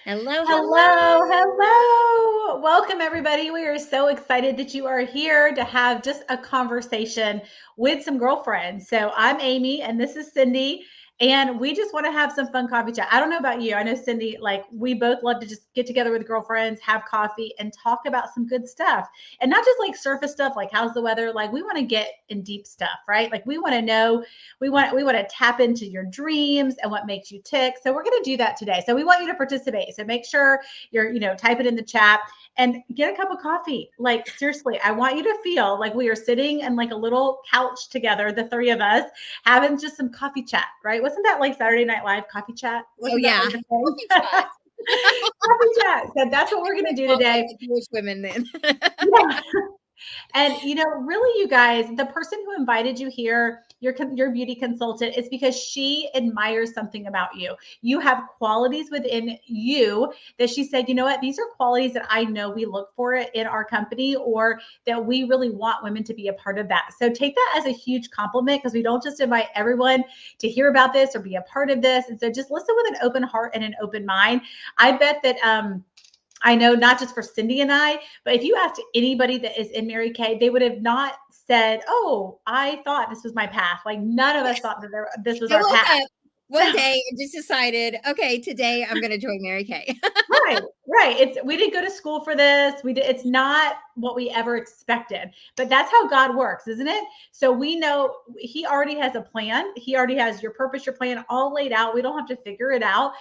Hello, Hello, hello. hello. Welcome, everybody. We are so excited that you are here to have just a conversation with some girlfriends. So, I'm Amy, and this is Cindy, and we just want to have some fun coffee chat. I don't know about you. I know, Cindy, like we both love to just get together with girlfriends, have coffee, and talk about some good stuff. And not just like surface stuff, like how's the weather? Like, we want to get in deep stuff, right? Like, we want to know we want to tap into your dreams and what makes you tick. So we're going to do that today. So we want you to participate. So make sure you're, type it in the chat and get a cup of coffee. Like seriously, I want you to feel like we are sitting in like a little couch together, the three of us, having just some coffee chat, right? Wasn't that like Saturday Night Live coffee chat? Oh, Wasn't that yeah. like the thing? Coffee chat. Coffee chat. So that's what we're going to do Well, like today. the Jewish women then. Yeah. And really, you guys, the person who invited you here, your beauty consultant, is because she admires something about you. You have qualities within you that she said, you know what, these are qualities that I know we look for in our company, or that we really want women to be a part of that. So take that as a huge compliment, because we don't just invite everyone to hear about this or be a part of this. And so just listen with an open heart and an open mind. I bet that I know, not just for Cindy and I, but if you asked anybody that is in Mary Kay, they would have not said, "Oh, I thought this was my path." Like none of us thought that this was I our woke path. up one day and just decided, okay, today I'm going to join Mary Kay. Right, right. We didn't go to school for this. It's not what we ever expected. But that's how God works, isn't it? So we know he already has a plan. He already has your purpose, your plan all laid out. We don't have to figure it out.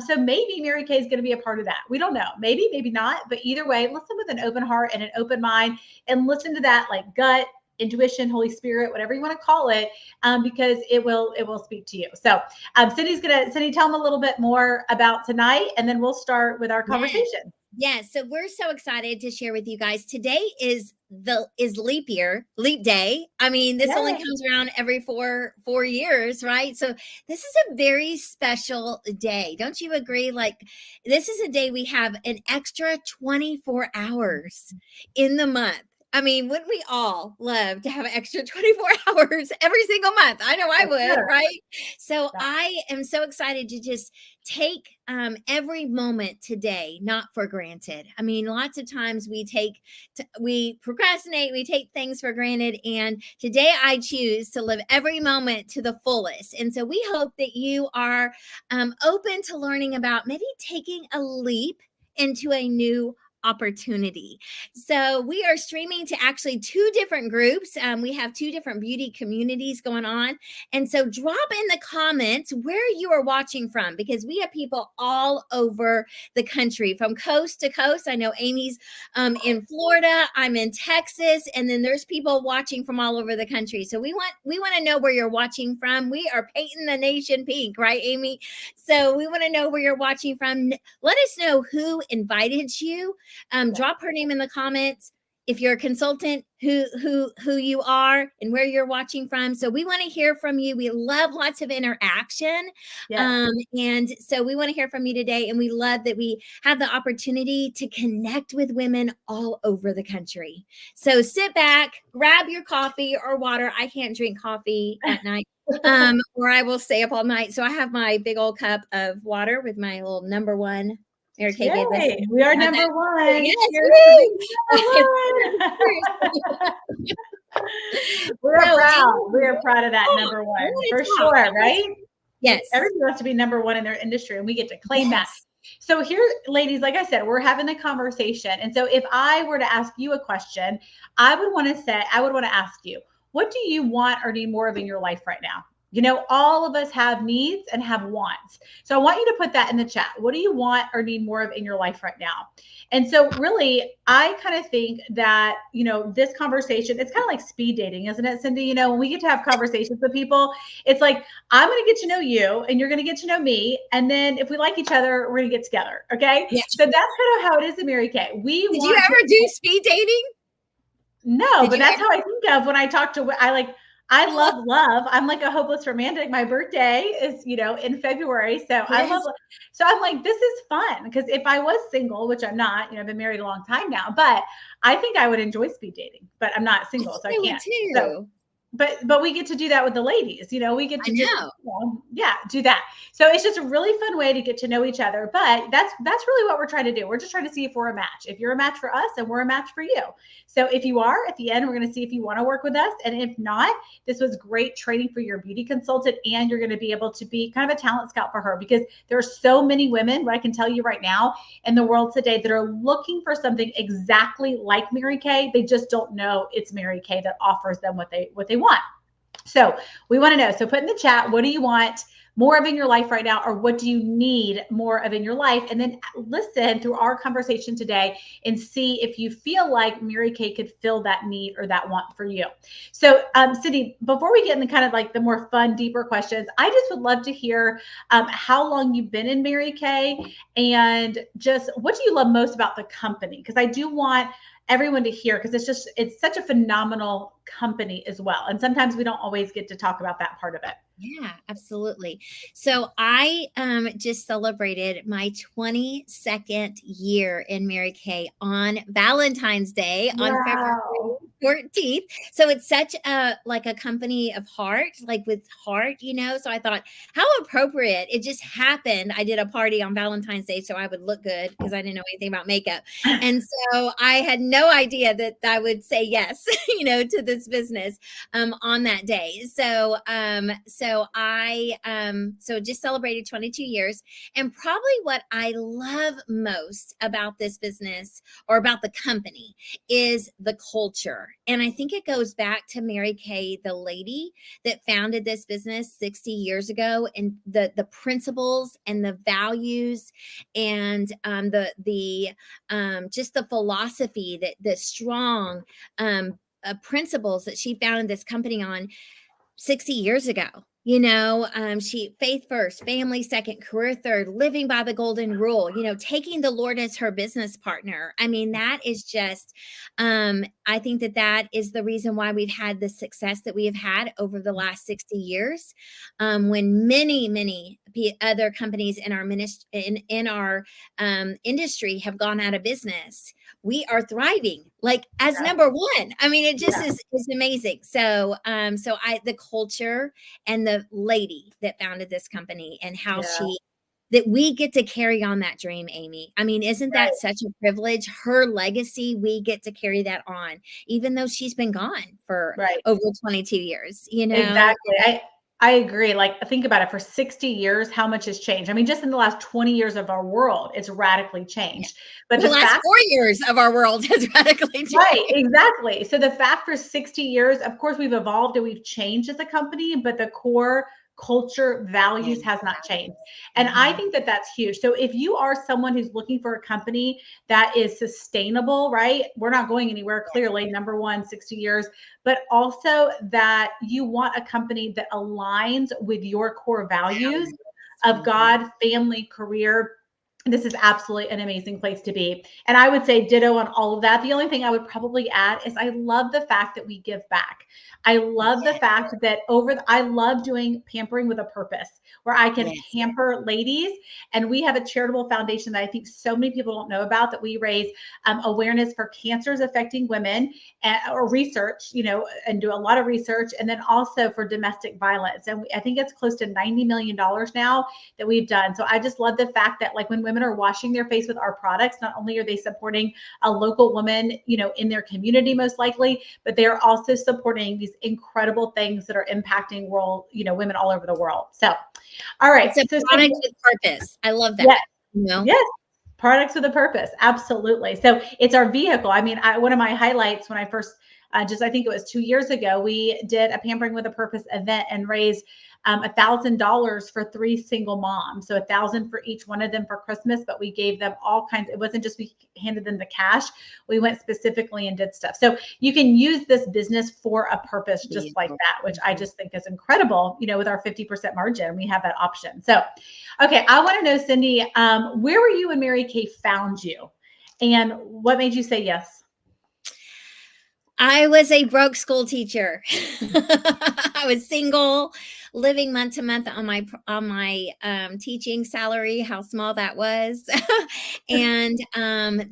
So maybe Mary Kay is going to be a part of that. We don't know. Maybe, maybe not. But either way, listen with an open heart and an open mind, and listen to that like gut, intuition, Holy Spirit, whatever you want to call it, because it will speak to you. So Cindy, tell them a little bit more about tonight, and then we'll start with our Yes. conversation. Yes. So we're so excited to share with you guys. Today is leap year, leap day. I mean, this only Yay. comes around every four years, right? So this is a very special day. Don't you agree? Like this is a day we have an extra 24 hours in the month. I mean, wouldn't we all love to have an extra 24 hours every single month? I know I For would, sure. right? So Yeah. I am so excited to just take every moment today not for granted. I mean, lots of times we procrastinate, we take things for granted, and today I choose to live every moment to the fullest. And so we hope that you are open to learning about maybe taking a leap into a new opportunity. So we are streaming to actually two different groups. We have two different beauty communities going on. And so drop in the comments where you are watching from, because we have people all over the country from coast to coast. I know Amy's in Florida, I'm in Texas, and then there's people watching from all over the country. So we want to know where you're watching from. We are painting the nation pink, right, Amy? So we want to know where you're watching from. Let us know who invited you. Drop her name in the comments. If you're a consultant, who you are and where you're watching from. So we want to hear from you. We love lots of interaction. Yes. And so we want to hear from you today. And we love that we have the opportunity to connect with women all over the country. So sit back, grab your coffee or water. I can't drink coffee at night. Or I will stay up all night. So I have my big old cup of water with my little number one. Mary Kay gave us. Yay. We are Have that. number one. Yes, Here's to woo! being number one. We're So, proud. Amy, We're proud of that I number one want for to talk. sure, right? Yes. Everybody wants to be number one in their industry, and we get to claim that. Yes. So here, ladies, like I said, we're having the conversation. And so if I were to ask you a question, I would want to ask you, what do you want or need more of in your life right now? All of us have needs and have wants. So I want you to put that in the chat. What do you want or need more of in your life right now? And so really, I kind of think that, this conversation, it's kind of like speed dating, isn't it, Cindy? When we get to have conversations with people, it's like, I'm going to get to know you and you're going to get to know me. And then if we like each other, we're going to get together. Okay. Yes. So that's kind of how it is in Mary Kay. Did you ever do speed dating? No, Did but you that's ever? how I think of when I talk to, I love love. I'm like a hopeless romantic. My birthday is, in February. So I love, Yes. so I'm like, this is fun. Because if I was single, which I'm not, I've been married a long time now, but I think I would enjoy speed dating, but I'm not I single, think so I I would can't. So too. but we get to do that with the ladies, we get I to just, know. yeah, do that. So it's just a really fun way to get to know each other. But that's really what we're trying to do. We're just trying to see if we're a match. If you're a match for us and we're a match for you. So if you are, at the end, we're going to see if you want to work with us. And if not, this was great training for your beauty consultant, and you're going to be able to be kind of a talent scout for her, because there are so many women, what I can tell you right now, in the world today that are looking for something exactly like Mary Kay. They just don't know it's Mary Kay that offers them what they want. So we want to know. So put in the chat, what do you want more of in your life right now, or what do you need more of in your life? And then listen through our conversation today and see if you feel like Mary Kay could fill that need or that want for you. So Cindy, before we get into kind of like the more fun, deeper questions, I just would love to hear how long you've been in Mary Kay, and just what do you love most about the company? Because I do want everyone to hear, because it's such a phenomenal company as well. And sometimes we don't always get to talk about that part of it. Yeah, absolutely. So I just celebrated my 22nd year in Mary Kay on Valentine's Day on February Wow. 14th. So it's such a like a company of heart, like with heart, So I thought, how appropriate. It just happened. I did a party on Valentine's Day so I would look good, because I didn't know anything about makeup. And so I had no idea that I would say yes, to this business on that day. So so just celebrated 22 years. And probably what I love most about this business, or about the company, is the culture. And I think it goes back to Mary Kay, the lady that founded this business 60 years ago, and the principles and the values and just the philosophy, that the strong principles that she founded this company on 60 years ago. She faith first, family second, career third, living by the golden rule, taking the Lord as her business partner. I mean, that is just, I think that is the reason why we've had the success that we have had over the last 60 years. When many other companies in our in our industry have gone out of business, we are thriving like as number one. I mean, it just is amazing. So the culture and the lady that founded this company, and how that we get to carry on that dream, Amy. I mean, isn't that such a privilege? Her legacy, we get to carry that on, even though she's been gone for over 22 years, Exactly. I agree. Like, think about it. For 60 years, how much has changed? I mean, just in the last 20 years of our world, it's radically changed. But the last 4 years of our world has radically changed. Right, exactly. So the fact, for 60 years, of course, we've evolved and we've changed as a company, but the core culture values has not changed. And I think that that's huge. So if you are someone who's looking for a company that is sustainable, right? We're not going anywhere, clearly, number one, 60 years, but also that you want a company that aligns with your core values of God, family, career. This is absolutely an amazing place to be. And I would say ditto on all of that. The only thing I would probably add is I love the fact that we give back. I love the fact that I love doing pampering with a purpose, where I can pamper ladies. And we have a charitable foundation that I think so many people don't know about, that we raise awareness for cancers affecting women, or research, and do a lot of research. And then also for domestic violence. And I think it's close to $90 million now that we've done. So I just love the fact that, like, when women are washing their face with our products, not only are they supporting a local woman, in their community, most likely, but they are also supporting these incredible things that are impacting women all over the world. So, all right. It's a product with purpose. I love that. Yes. Products with a purpose. Absolutely. So it's our vehicle. I mean, one of my highlights when I first, I think it was 2 years ago, we did a Pampering with a Purpose event and raised $1,000 for 3 single moms. So $1,000 for each one of them for Christmas, but we gave them all kinds. It wasn't just we handed them the cash. We went specifically and did stuff. So you can use this business for a purpose just like that, which I just think is incredible. With our 50% margin, we have that option. So, okay, I want to know, Cindy, where were you when Mary Kay found you, and what made you say yes? I was a broke school teacher. I was single, living month to month on my teaching salary, how small that was. And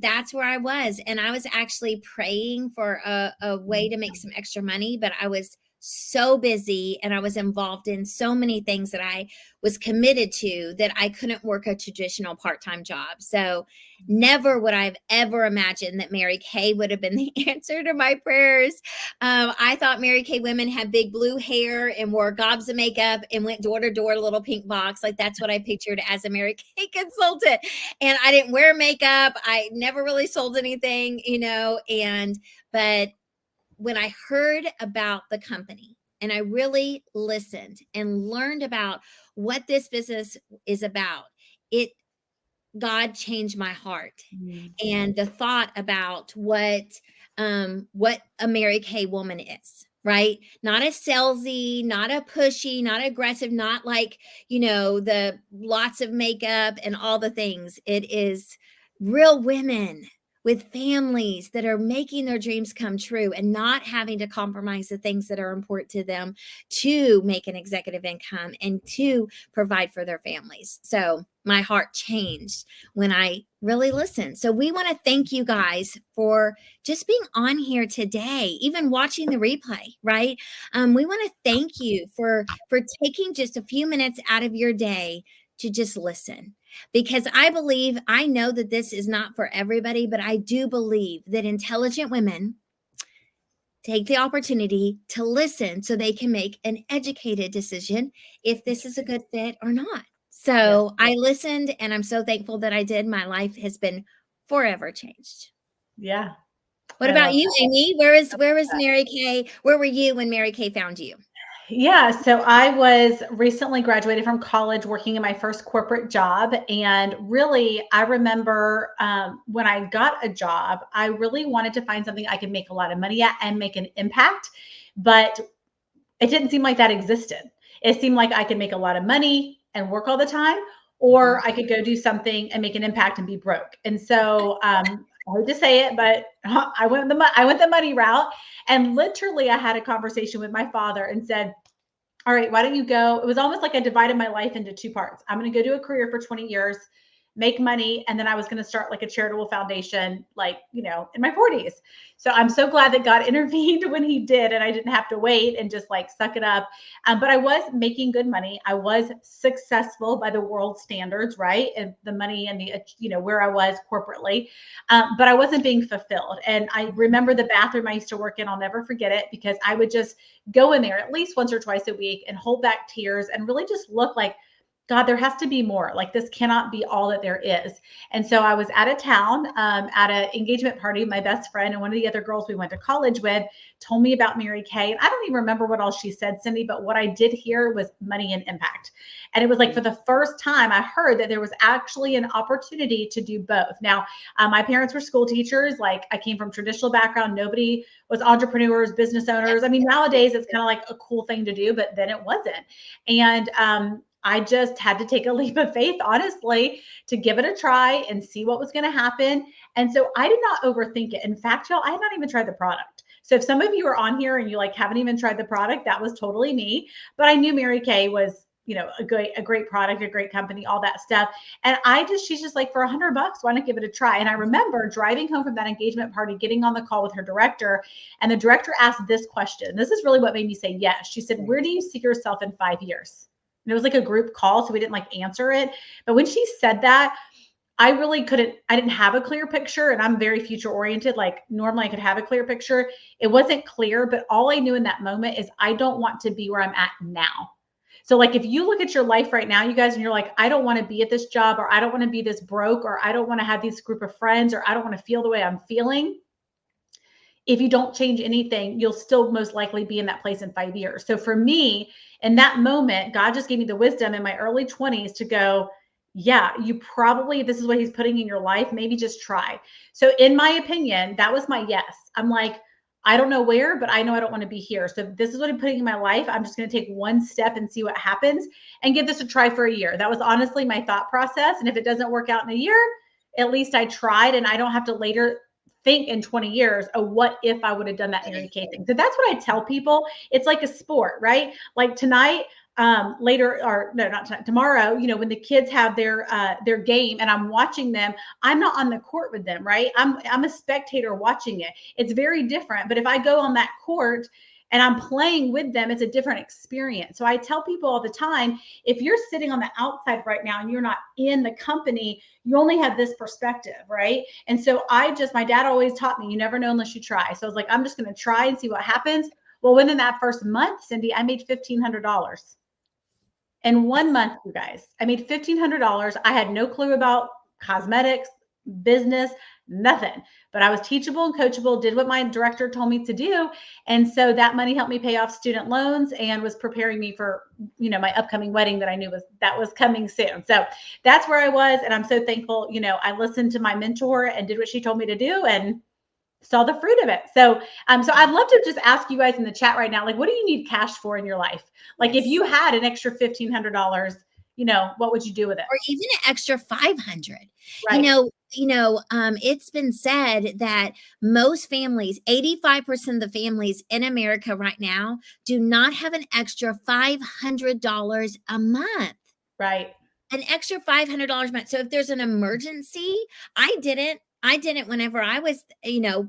that's where I was. And I was actually praying for a way to make some extra money, but I was so busy and I was involved in so many things that I was committed to that I couldn't work a traditional part-time job. So never would I have ever imagined that Mary Kay would have been the answer to my prayers. I thought Mary Kay women had big blue hair and wore gobs of makeup and went door to door, little pink box. Like that's what I pictured as a Mary Kay consultant. And I didn't wear makeup. I never really sold anything, but when I heard about the company and I really listened and learned about what this business is about, it God changed my heart. And the thought about what a Mary Kay woman is, right? Not a salesy, not a pushy, not aggressive, not like, the lots of makeup and all the things. It is real women with families that are making their dreams come true and not having to compromise the things that are important to them to make an executive income and to provide for their families. So my heart changed when I really listened. So we want to thank you guys for just being on here today, even watching the replay, right? We want to thank you for taking just a few minutes out of your day to just listen, because I know that this is not for everybody, but I do believe that intelligent women take the opportunity to listen so they can make an educated decision if this is a good fit or not. So I listened and I'm so thankful that I did. My life has been forever changed. Yeah. What about you, Amy? Where is Mary Kay? Where were you when Mary Kay found you? Yeah, so I was recently graduated from college working in my first corporate job. And really, I remember when I got a job, I really wanted to find something I could make a lot of money at and make an impact. But it didn't seem like that existed. It seemed like I could make a lot of money and work all the time, or I could go do something and make an impact and be broke. And so I hate to say it, but I went the money route. And literally, I had a conversation with my father and said, all right, why don't you go? It was almost like I divided my life into two parts. I'm going to go do a career for 20 years, make money, and then I was going to start like a charitable foundation, like, in my 40s. So I'm so glad that God intervened when he did, and I didn't have to wait and just like suck it up. But I was making good money. I was successful by the world standards, right? And the money and the, where I was corporately, but I wasn't being fulfilled. And I remember the bathroom I used to work in. I'll never forget it, because I would just go in there at least once or twice a week and hold back tears and really just look like, God, there has to be more. Like, this cannot be all that there is. And so I was out of town at an engagement party. My best friend and one of the other girls we went to college with told me about Mary Kay. And I don't even remember what all she said, Cindy, but what I did hear was money and impact. And it was like, for the first time, I heard that there was actually an opportunity to do both. Now, my parents were school teachers. Like, I came from traditional background. Nobody was entrepreneurs, business owners. I mean, nowadays it's kind of like a cool thing to do, but then it wasn't. And I just had to take a leap of faith, honestly, to give it a try and see what was going to happen. And so I did not overthink it. In fact, y'all, I had not even tried the product. So if some of you are on here and you like haven't even tried the product, that was totally me. But I knew Mary Kay was, a great product, a great company, all that stuff. And she's just like, for $100, why not give it a try? And I remember driving home from that engagement party, getting on the call with her director, and the director asked this question. This is really what made me say yes. She said, where do you see yourself in 5 years? And it was like a group call, so we didn't like answer it. But when she said that, I didn't have a clear picture, and I'm very future oriented. Like, normally I could have a clear picture. It wasn't clear, but all I knew in that moment is I don't want to be where I'm at now. So like, if you look at your life right now, you guys, and you're like, I don't want to be at this job, or I don't want to be this broke, or I don't want to have this group of friends, or I don't want to feel the way I'm feeling. If you don't change anything, you'll still most likely be in that place in 5 years. So for me, in that moment, God just gave me the wisdom in my early 20s to go, yeah, this is what he's putting in your life. Maybe just try. So in my opinion, that was my yes. I'm like, I don't know where, but I know I don't want to be here. So this is what I'm putting in my life. I'm just going to take one step and see what happens and give this a try for a year. That was honestly my thought process. And if it doesn't work out in a year, at least I tried, and I don't have to later think in 20 years, oh, what if I would have done that Mary Kay thing? So that's what I tell people. It's like a sport, right? Like tonight, later, or no, not tonight, tomorrow, when the kids have their game and I'm watching them, I'm not on the court with them, right? I'm a spectator watching it. It's very different. But if I go on that court and I'm playing with them, it's a different experience. So I tell people all the time, if you're sitting on the outside right now and you're not in the company, you only have this perspective, right? And so my dad always taught me, you never know unless you try. So I was like, I'm just going to try and see what happens. Well, within that first month, Cindy, I made $1,500 in 1 month, you guys. I made $1,500. I had no clue about cosmetics, business, nothing. But I was teachable and coachable, did what my director told me to do. And so that money helped me pay off student loans and was preparing me for, my upcoming wedding that I knew was coming soon. So that's where I was. And I'm so thankful. I listened to my mentor and did what she told me to do and saw the fruit of it. So I'd love to just ask you guys in the chat right now, like, what do you need cash for in your life? Like, if you had an extra $1,500, what would you do with it? Or even an extra 500. Right. It's been said that most families, 85% of the families in America right now, do not have an extra $500 a month. Right. An extra $500 a month. So if there's an emergency, I didn't whenever I was,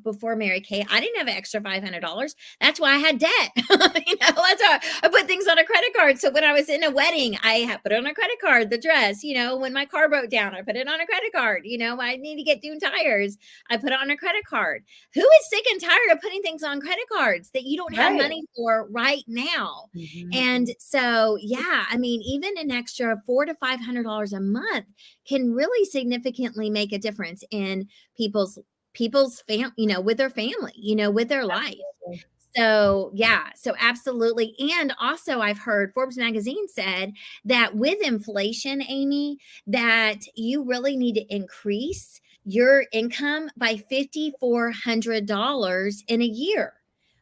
before Mary Kay, I didn't have an extra $500. That's why I had debt. That's why I put things on a credit card. So when I was in a wedding, I put it on a credit card, the dress, when my car broke down, I put it on a credit card. I need to get new tires, I put it on a credit card. Who is sick and tired of putting things on credit cards that you don't have money for right now? Mm-hmm. And so, yeah, I mean, even an extra $400 to $500 a month can really significantly make a difference in people's with their family, with their life. So yeah, so absolutely. And also I've heard Forbes magazine said that with inflation, Amy, that you really need to increase your income by $5,400 in a year.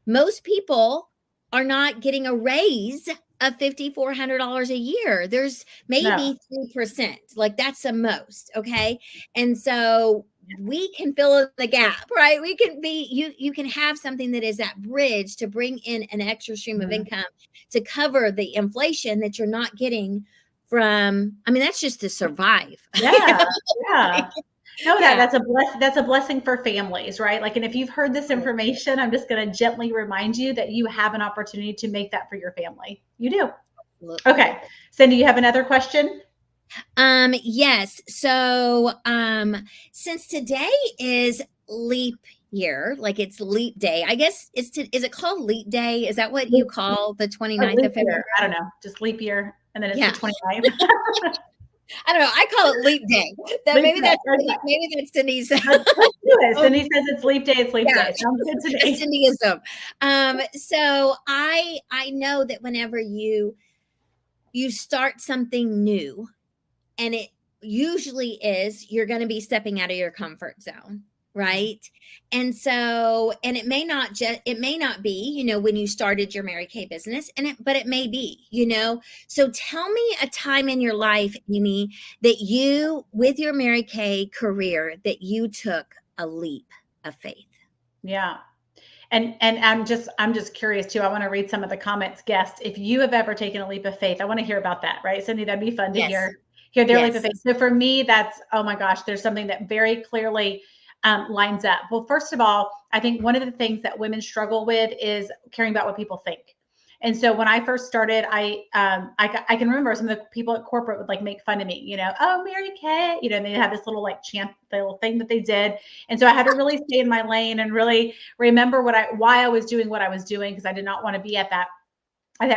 Most people are not getting a raise of $5,400 a year. There's maybe 3%, like that's the most. Okay. And so we can fill in the gap, right? We can be, you can have something that is that bridge to bring in an extra stream of income to cover the inflation that you're not getting from, that's just to survive. Yeah. Yeah. No, that's a blessing for families, right? Like, and if you've heard this information, I'm just going to gently remind you that you have an opportunity to make that for your family. You do. Absolutely. Okay. Cindy, you have another question? Yes. So, since today is leap year, like it's leap day, I guess is it called leap day? Is that what you call the 29th of February? I don't know. Just leap year. And then it's the 29th. I don't know. I call it leap day. Maybe that's Cindy's. Cindy says it's leap day. It's leap day. Sounds good today. Cindyism. So I know that whenever you start something new, and it usually is, you're going to be stepping out of your comfort zone. Right. And so, and it may not be, when you started your Mary Kay business but it may be, so tell me a time in your life, Amy, that you, with your Mary Kay career, that you took a leap of faith. Yeah. And I'm just curious too. I want to read some of the comments, guests. If you have ever taken a leap of faith, I want to hear about that. Right. Cindy, that'd be fun to hear their leap of faith. So for me, that's, oh my gosh, there's something that very clearly lines up. Well, first of all, I think one of the things that women struggle with is caring about what people think. And so when I first started, I can remember some of the people at corporate would like make fun of me, oh, Mary Kay, and they had this little like chant, the little thing that they did. And so I had to really stay in my lane and really remember why I was doing what I was doing, because I did not want to be at that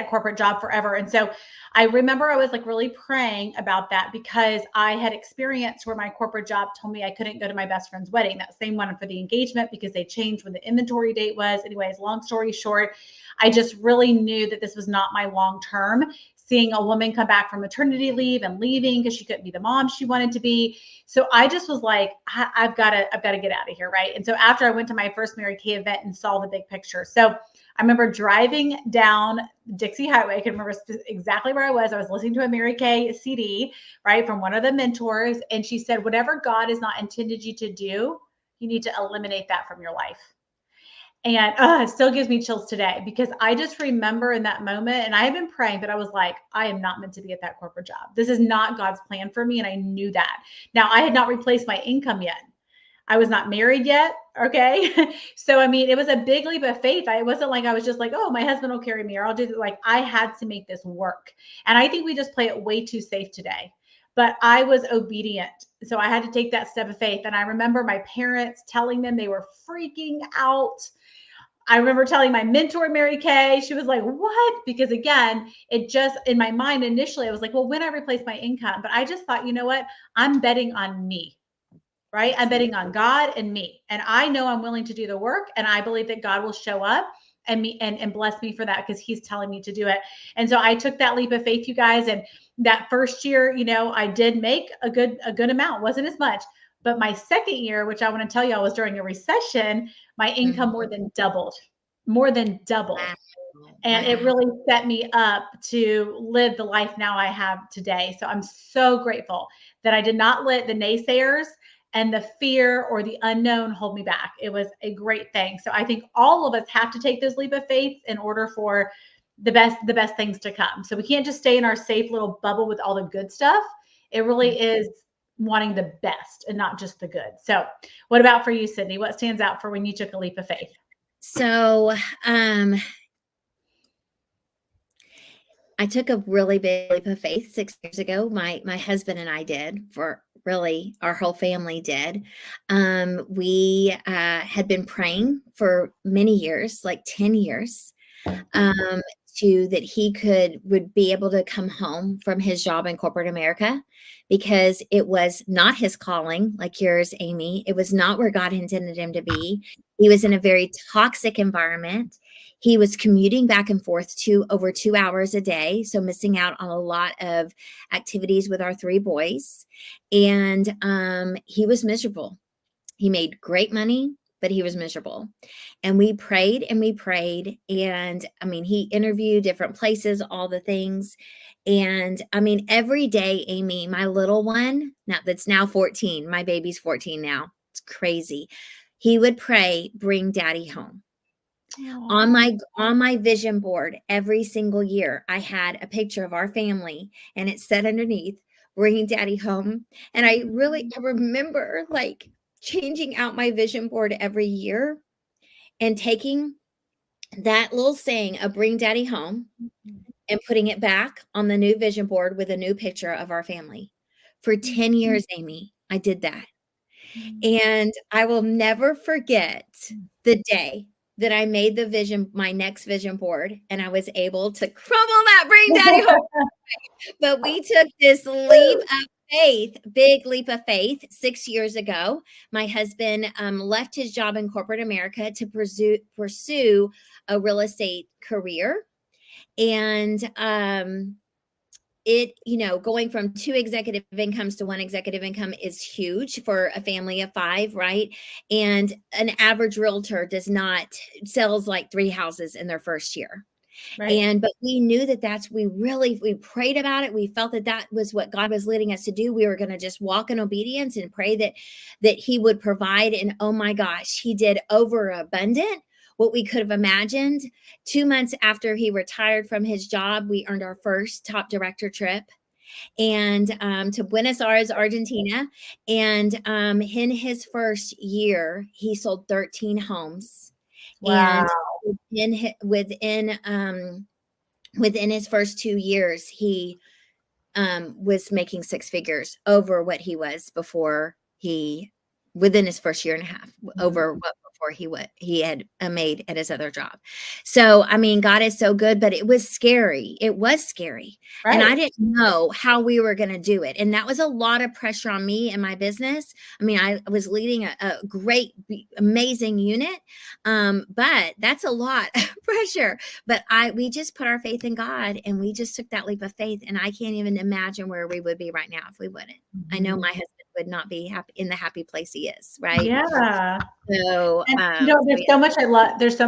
corporate job forever. And so I remember I was like really praying about that, because I had experienced where my corporate job told me I couldn't go to my best friend's wedding, that same one for the engagement, because they changed when the inventory date was. Anyways, long story short, I just really knew that this was not my long-term. Seeing a woman come back from maternity leave and leaving because she couldn't be the mom she wanted to be. So I just was like, I've got to get out of here. Right. And so after I went to my first Mary Kay event and saw the big picture. So I remember driving down Dixie Highway. I can remember exactly where I was. I was listening to a Mary Kay CD, right, from one of the mentors. And she said, whatever God has not intended you to do, you need to eliminate that from your life. And it still gives me chills today, because I just remember in that moment, and I had been praying, but I was like, I am not meant to be at that corporate job. This is not God's plan for me. And I knew that. Now, I had not replaced my income yet. I was not married yet. Okay. So, I mean, it was a big leap of faith. It wasn't like I was just like, oh, my husband will carry me or I'll do it. Like I had to make this work. And I think we just play it way too safe today. But I was obedient. So I had to take that step of faith. And I remember my parents telling them they were freaking out. I remember telling my mentor, Mary Kay, she was like, what? Because again, it just in my mind initially, I was like, well, when I replace my income, but I just thought, you know what? I'm betting on me, right? I'm betting on God and me. And I know I'm willing to do the work. And I believe that God will show up and me and bless me for that because he's telling me to do it. And so I took that leap of faith, you guys. And that first year, I did make a good amount, wasn't as much. But my second year, which I want to tell you, I was during a recession, my income more than doubled, more than doubled. And it really set me up to live the life now I have today. So I'm so grateful that I did not let the naysayers and the fear or the unknown hold me back. It was a great thing. So I think all of us have to take this leap of faith in order for the best things to come. So we can't just stay in our safe little bubble with all the good stuff. It really is wanting the best and not just the good. So what about for you, Sydney? What stands out for when you took a leap of faith? So, I took a really big leap of faith 6 years ago. My husband and I did, for really our whole family did. We had been praying for many years, like 10 years, to that he would be able to come home from his job in corporate America, because it was not his calling like yours, Amy. It was not where God intended him to be. He was in a very toxic environment. He was commuting back and forth over 2 hours a day, so missing out on a lot of activities with our 3 boys. And he was miserable. He made great money, but he was miserable. And we prayed and we prayed. And I mean, he interviewed different places, all the things. And I mean, every day, Amy, my little one, that's now 14, my baby's 14 now. It's crazy. He would pray, bring daddy home. On my vision board every single year, I had a picture of our family, and it said underneath, bringing daddy home. And I remember like changing out my vision board every year and taking that little saying of bring daddy home and putting it back on the new vision board with a new picture of our family. For 10 years, Amy, I did that. And I will never forget the day that I made my next vision board, and I was able to crumble that bring daddy home. But we took this leap of faith, big leap of faith 6 years ago. My husband left his job in corporate America to pursue a real estate career. And going from 2 executive incomes to 1 executive income is huge for a family of 5, right? And an average realtor sells like 3 houses in their first year. Right. But we knew we prayed about it. We felt that was what God was leading us to do. We were going to just walk in obedience and pray that he would provide. And oh my gosh, he did overabundant what we could have imagined. 2 months after he retired from his job, we earned our first top director trip and to Buenos Aires, Argentina. And in his first year, he sold 13 homes. Wow. And within his first 2 years, he was making 6 figures over what he was within his first year and a half, over what he had made at his other job. So, I mean, God is so good, but it was scary. It was scary. Right. And I didn't know how we were going to do it. And that was a lot of pressure on me and my business. I mean, I was leading a great, amazing unit. But that's a lot of pressure. But we just put our faith in God, and we just took that leap of faith. And I can't even imagine where we would be right now if we wouldn't. I know my husband would not be happy in the happy place he is, right? Yeah. So, there's so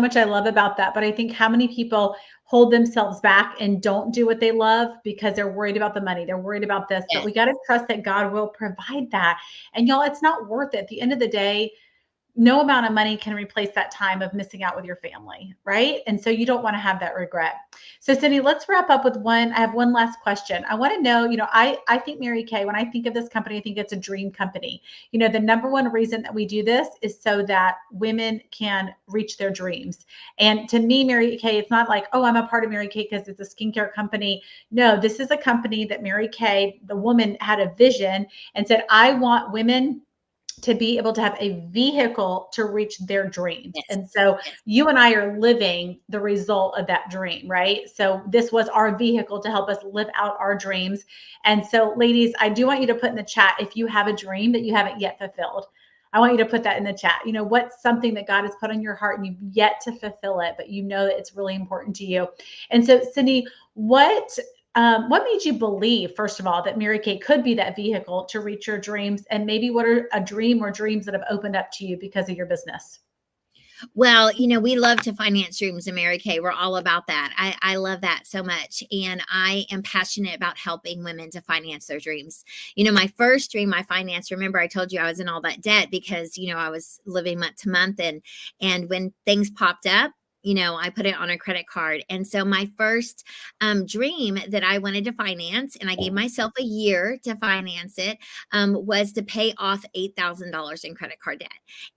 much I love about that. But I think how many people hold themselves back and don't do what they love because they're worried about the money. They're worried about this, but we got to trust that God will provide that. And y'all, it's not worth it. At the end of the day, no amount of money can replace that time of missing out with your family, right? And so you don't want to have that regret. So Cindy, let's wrap up with one. I have one last question. I want to know, I think Mary Kay, when I think of this company, I think it's a dream company. The number one reason that we do this is so that women can reach their dreams. And to me, Mary Kay, it's not like, oh, I'm a part of Mary Kay because it's a skincare company. No, this is a company that Mary Kay, the woman, had a vision and said, I want women to be able to have a vehicle to reach their dreams. Yes. And so you and I are living the result of that dream, right? So this was our vehicle to help us live out our dreams. And so ladies, I do want you to put in the chat if you have a dream that you haven't yet fulfilled. I want you to put that in the chat. What's something that God has put on your heart and you've yet to fulfill it, but you know that it's really important to you. And so Cindy, what made you believe, first of all, that Mary Kay could be that vehicle to reach your dreams? And maybe what are a dream or dreams that have opened up to you because of your business? Well, we love to finance dreams in Mary Kay. We're all about that. I love that so much. And I am passionate about helping women to finance their dreams. My first dream I financed, remember I told you I was in all that debt because, I was living month to month. And when things popped up, I put it on a credit card. And so my first dream that I wanted to finance, and I gave myself a year to finance it, was to pay off $8,000 in credit card debt.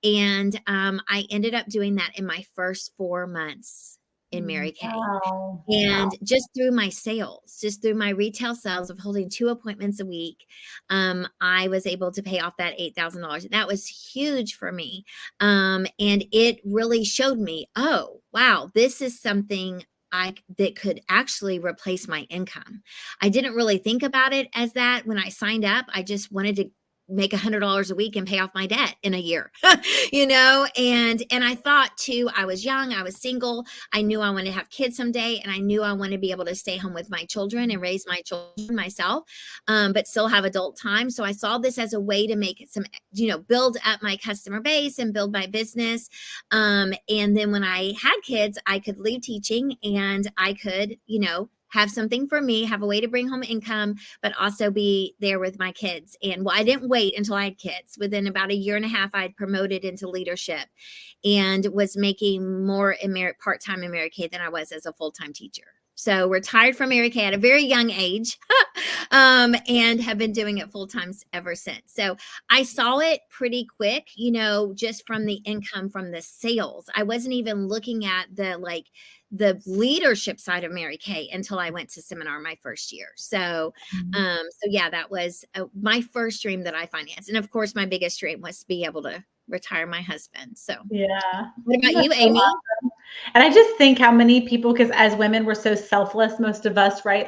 And I ended up doing that in my first 4 months in Mary Kay. Wow. And just through my sales, just through my retail sales of holding 2 appointments a week, I was able to pay off that $8,000. That was huge for me. And it really showed me, oh, wow, this is something that could actually replace my income. I didn't really think about it as that when I signed up. I just wanted to make $100 a week and pay off my debt in a year, and I thought too, I was young, I was single. I knew I wanted to have kids someday, and I knew I wanted to be able to stay home with my children and raise my children myself, but still have adult time. So I saw this as a way to make it some, build up my customer base and build my business. And then when I had kids, I could leave teaching and I could, have something for me, have a way to bring home income, but also be there with my kids. And I didn't wait until I had kids. Within about a year and a half, I'd promoted into leadership and was making more part-time in Mary Kay than I was as a full-time teacher. So retired from Mary Kay at a very young age, and have been doing it full time ever since. So I saw it pretty quick, just from the income from the sales. I wasn't even looking at the leadership side of Mary Kay until I went to seminar my first year. So, yeah, that was my first dream that I financed. And of course, my biggest dream was to be able to retire my husband. So, yeah. What about you, Amy? Awesome. And I just think how many people, because as women, we're so selfless, most of us, right?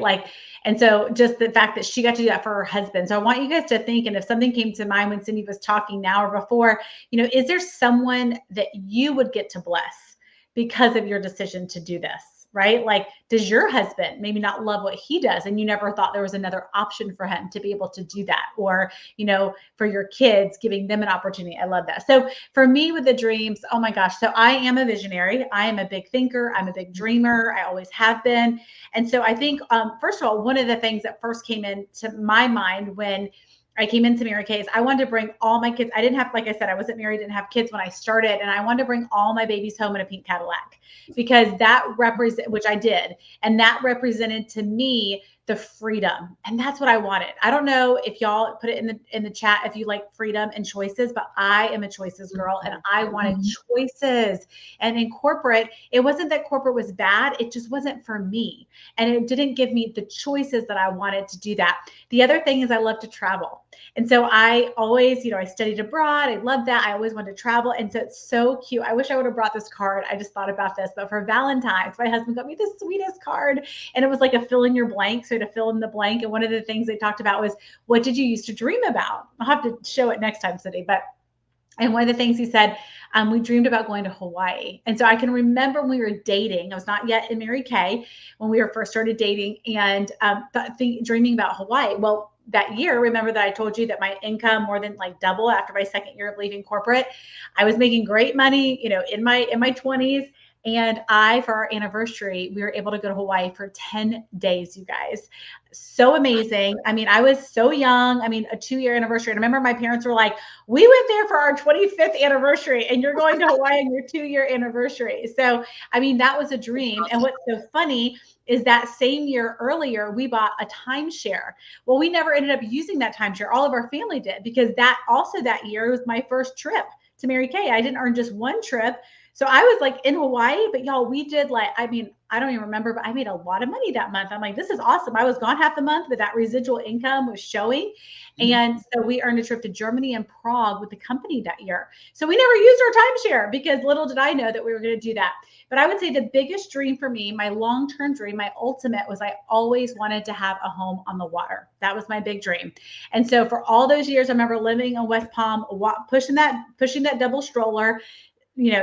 And so just the fact that she got to do that for her husband. So I want you guys to think, and if something came to mind when Cindy was talking now or before, is there someone that you would get to bless because of your decision to do this, right? Does your husband maybe not love what he does and you never thought there was another option for him to be able to do that? Or, for your kids, giving them an opportunity. I love that. So for me with the dreams, oh my gosh. So I am a visionary. I am a big thinker. I'm a big dreamer. I always have been. And so I think, first of all, one of the things that first came into my mind when I came into Mary Kay is I wanted to bring all my kids. I didn't have, like I said, I wasn't married, didn't have kids when I started. And I wanted to bring all my babies home in a pink Cadillac because that which I did. And that represented to me the freedom. And that's what I wanted. I don't know if y'all put it in the chat if you like freedom and choices, but I am a choices girl and I wanted choices. And in corporate, it wasn't that corporate was bad. It just wasn't for me. And it didn't give me the choices that I wanted to do that. The other thing is I love to travel. And so I always, I studied abroad. I love that. I always wanted to travel. And so it's so cute. I wish I would have brought this card. I just thought about this, but for Valentine's, my husband got me the sweetest card. And it was like a fill in your blank. So to fill in the blank. And one of the things they talked about was, what did you used to dream about? I'll have to show it next time, Cindy. And one of the things he said, we dreamed about going to Hawaii. And so I can remember when we were dating, I was not yet in Mary Kay when we were first started dating and dreaming about Hawaii. Well, that year, remember that I told you that my income more than double after my second year of leaving corporate. I was making great money, in my 20s. And for our anniversary, we were able to go to Hawaii for 10 days, you guys. So amazing. I mean, I was so young. I mean, a 2-year anniversary. And I remember my parents were like, we went there for our 25th anniversary and you're going to Hawaii on your 2-year anniversary. So, I mean, that was a dream. And what's so funny is that same year earlier, we bought a timeshare. Well, we never ended up using that timeshare. All of our family did, because that year was my first trip to Mary Kay. I didn't earn just one trip. So I was like in Hawaii, but y'all, we did like, I mean, I don't even remember, but I made a lot of money that month. I'm like, this is awesome. I was gone half the month, but that residual income was showing. And so we earned a trip to Germany and Prague with the company that year. So we never used our timeshare, because little did I know that we were going to do that. But I would say the biggest dream for me, my long-term dream, my ultimate, was I always wanted to have a home on the water. That was my big dream. And so for all those years, I remember living in West Palm, pushing that double stroller,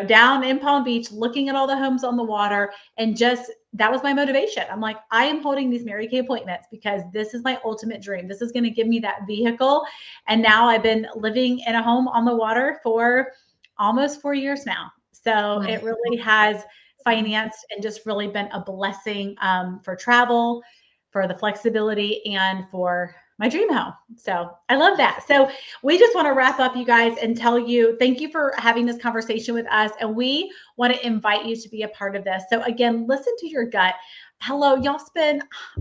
down in Palm Beach, looking at all the homes on the water, and just, that was my motivation. I'm like, I am holding these Mary Kay appointments because this is my ultimate dream. This is going to give me that vehicle. And now I've been living in a home on the water for almost 4 years now. So it really has financed and just really been a blessing for travel, for the flexibility, and for my dream home. So I love that. So we just want to wrap up, you guys, and tell you, thank you for having this conversation with us. And we want to invite you to be a part of this. So again, listen to your gut. Hello,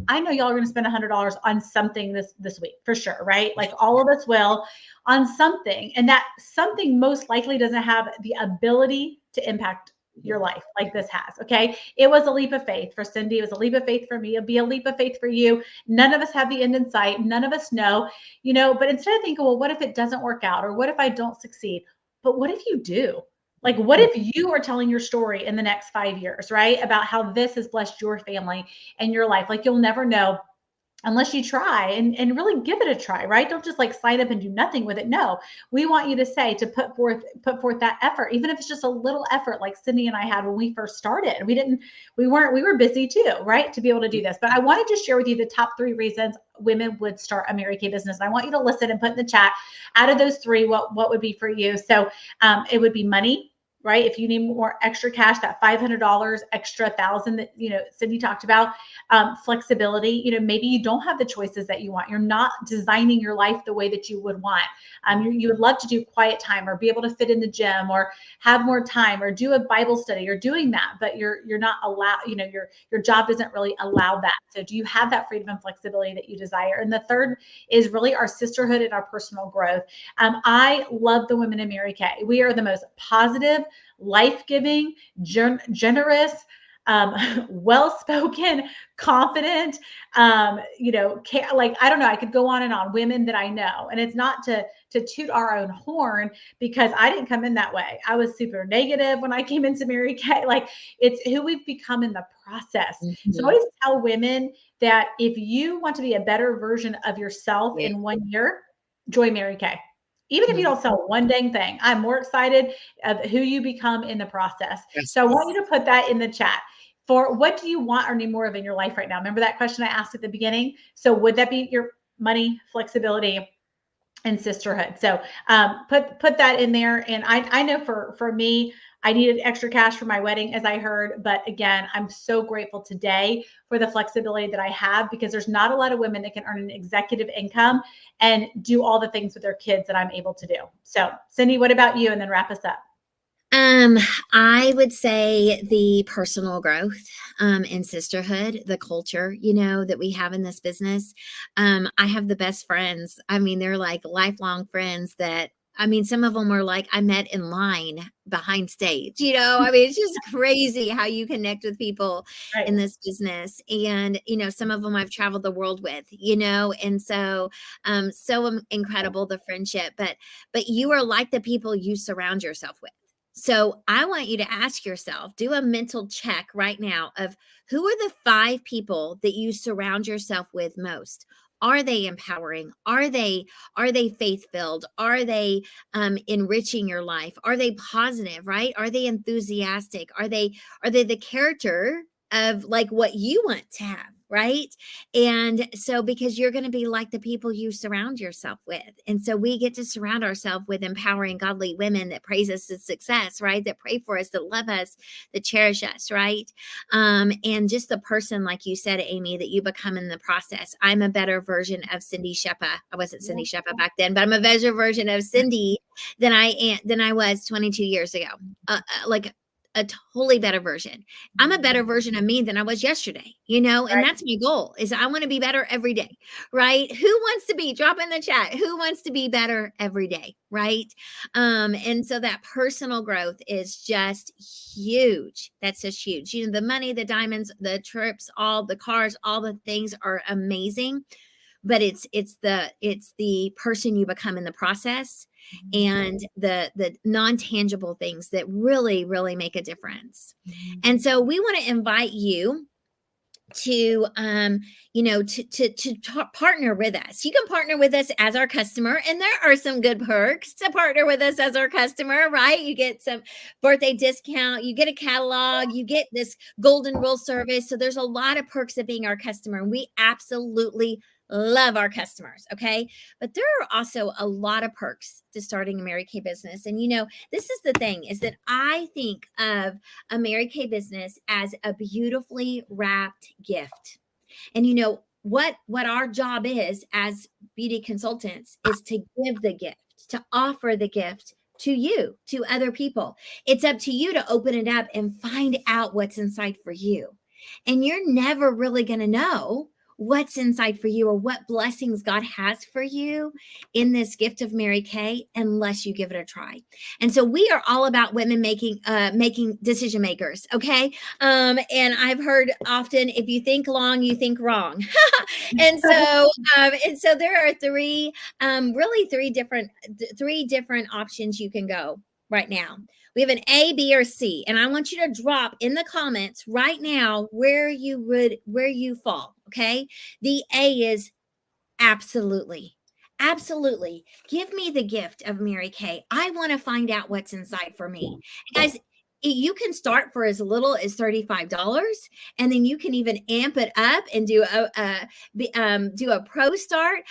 I know y'all are going to spend $100 on something this week for sure, right? Like all of us will, on something. And that something most likely doesn't have the ability to impact your life like this has. Okay. It was a leap of faith for Cindy. It was a leap of faith for me. It'll be a leap of faith for you. None of us have the end in sight. None of us know, but instead of thinking, well, what if it doesn't work out? Or what if I don't succeed? But what if you do? Like, what if you are telling your story in the next 5 years, right? About how this has blessed your family and your life. Like, you'll never know unless you try and really give it a try, right? Don't just like sign up and do nothing with it. No, we want you to to put forth that effort, even if it's just a little effort, like Cindy and I had when we first started. We were busy too, right? To be able to do this. But I wanted to share with you the top 3 reasons women would start a Mary Kay business. And I want you to listen and put in the chat, out of those 3, what would be for you. So it would be money. Right? If you need more extra cash, that $500 extra $1,000 that, Cindy talked about, flexibility, maybe you don't have the choices that you want. You're not designing your life the way that you would want. You would love to do quiet time, or be able to fit in the gym, or have more time, or do a Bible study. You're doing that, but you're not allowed, your job doesn't really allow that. So do you have that freedom and flexibility that you desire? And the third is really our sisterhood and our personal growth. I love the women in Mary Kay. We are the most positive, life-giving, generous, well-spoken, confident, like, I don't know, I could go on and on, women that I know. And it's not to toot our own horn, because I didn't come in that way. I was super negative when I came into Mary Kay. Like, it's who we've become in the process. So I always tell women that if you want to be a better version of yourself in 1 year, join Mary Kay. Even if you don't sell one dang thing, I'm more excited of who you become in the process. So I want you to put that in the chat. For what do you want or need more of in your life right now? Remember that question I asked at the beginning? So would that be your money, flexibility, and sisterhood? So put that in there. And I know for me, I needed extra cash for my wedding, as I heard. But again, I'm so grateful today for the flexibility that I have, because there's not a lot of women that can earn an executive income and do all the things with their kids that I'm able to do. So Cindy, what about you? And then wrap us up. I would say the personal growth, and sisterhood, the culture, that we have in this business. I have the best friends. I mean, they're like lifelong friends that, some of them are like, I met in line behind stage, it's just crazy how you connect with people in this business. And, some of them I've traveled the world with, and so, so incredible, the friendship, but you are like the people you surround yourself with. So I want you to ask yourself, do a mental check right now of who are the 5 people that you surround yourself with most. Are they empowering? Are they faith-filled? Are they enriching your life? Are they positive, right? Are they enthusiastic? Are they the character of like what you want to have? right? And so, because you're going to be like the people you surround yourself with. And so we get to surround ourselves with empowering, godly women that praise us to success, right? That pray for us, that love us, that cherish us, right? And just the person, like you said, Amy, that you become in the process. I'm a better version of Cindy Sheppa. I wasn't Cindy Sheppa back then, but I'm a better version of Cindy than I was 22 years ago. Like a totally better version. I'm a better version of me than I was yesterday, and Right. that's my goal, is I want to be better every day, right? Who wants to be, drop in the chat, who wants to be better every day, right? And so that personal growth is just huge. That's just huge. The money, the diamonds, the trips, all the cars, all the things are amazing, but it's the person you become in the process, and the non-tangible things that really, really make a difference. And so we want to invite you to partner with us. You can partner with us as our customer, and there are some good perks to partner with us as our customer, right? You get some birthday discount, you get a catalog, you get this golden rule service. So there's a lot of perks of being our customer, and we absolutely love our customers. Okay. But there are also a lot of perks to starting a Mary Kay business. And this is the thing, is that I think of a Mary Kay business as a beautifully wrapped gift. And what our job is as beauty consultants is to give the gift, to offer the gift to you, to other people. It's up to you to open it up and find out what's inside for you. And you're never really going to know what's inside for you or what blessings God has for you in this gift of Mary Kay unless you give it a try. And so we are all about women making decision makers. Okay. And I've heard often, if you think long, you think wrong. and so there are three different options you can go right now. We have an A, B, or C, and I want you to drop in the comments right now where you fall. Okay. The A is absolutely. Absolutely. Give me the gift of Mary Kay. I want to find out what's inside for me. Guys, you can start for as little as $35, and then you can even amp it up and do a pro start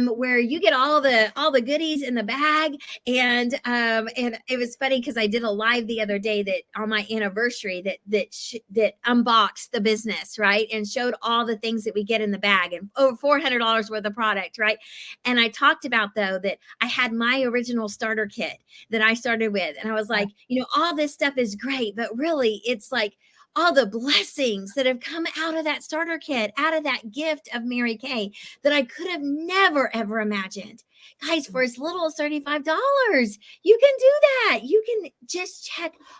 where you get all the goodies in the bag. And it was funny because I did a live the other day that on my anniversary that unboxed the business, right, and showed all the things that we get in the bag and over $400 worth of product, right? And I talked about, though, that I had my original starter kit that I started with, and I was like, all this stuff is great, but really it's like all the blessings that have come out of that starter kit, out of that gift of Mary Kay, that I could have never, ever imagined. Guys, for as little as $35, you can do that. You can just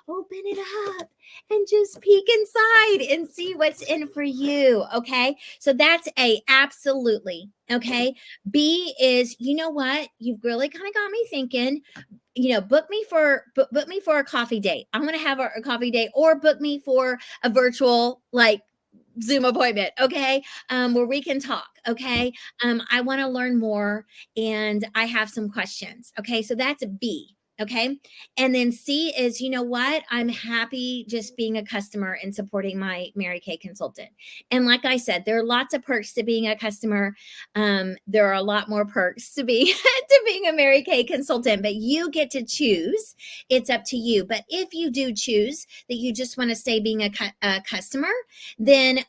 open it up and just peek inside and see what's in for you. Okay. So that's A, absolutely. Okay. B is, you know what? You've really kind of got me thinking. Book me for a coffee date. I'm going to have a coffee date, or book me for a virtual Zoom appointment. Okay. Where we can talk. Okay. I want to learn more and I have some questions. Okay. So that's a B. Okay. And then C is, you know what? I'm happy just being a customer and supporting my Mary Kay consultant. And like I said, there are lots of perks to being a customer. There are a lot more perks to being a Mary Kay consultant, but you get to choose. It's up to you. But if you do choose that you just want to stay being a customer, then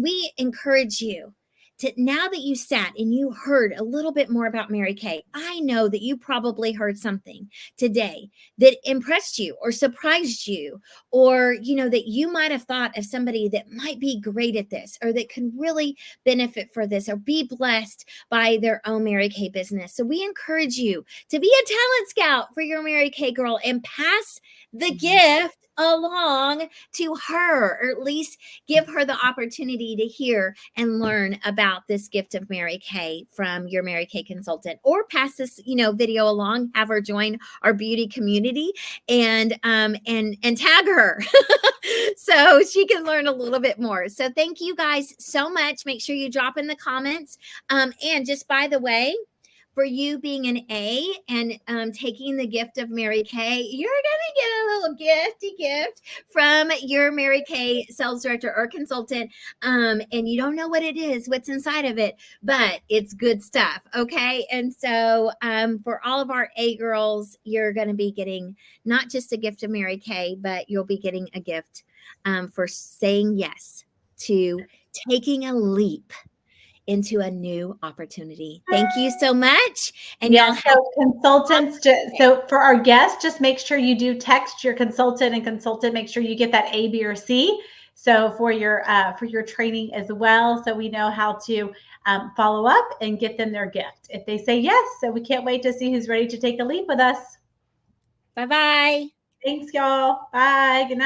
we encourage you to, now that you sat and you heard a little bit more about Mary Kay, I know that you probably heard something today that impressed you or surprised you, or, that you might have thought of somebody that might be great at this, or that can really benefit for this, or be blessed by their own Mary Kay business. So we encourage you to be a talent scout for your Mary Kay girl and pass the gift along to her, or at least give her the opportunity to hear and learn about this gift of Mary Kay from your Mary Kay consultant, or pass this video along, have her join our beauty community and tag her so she can learn a little bit more. So thank you guys so much. Make sure you drop in the comments, and just by the way, for you being an A and taking the gift of Mary Kay, you're going to get a little gift from your Mary Kay sales director or consultant. And you don't know what it is, what's inside of it, but it's good stuff. Okay. And so for all of our A girls, you're going to be getting not just a gift of Mary Kay, but you'll be getting a gift for saying yes to taking a leap into a new opportunity. Thank you so much. And Yeah, y'all so consultants, so for our guests, just make sure you do text your consultant, and consultant, make sure you get that A, B, or C. So for your training as well, so we know how to follow up and get them their gift if they say yes. So we can't wait to see who's ready to take a leap with us. Bye-bye. Thanks, y'all. Bye. Good night.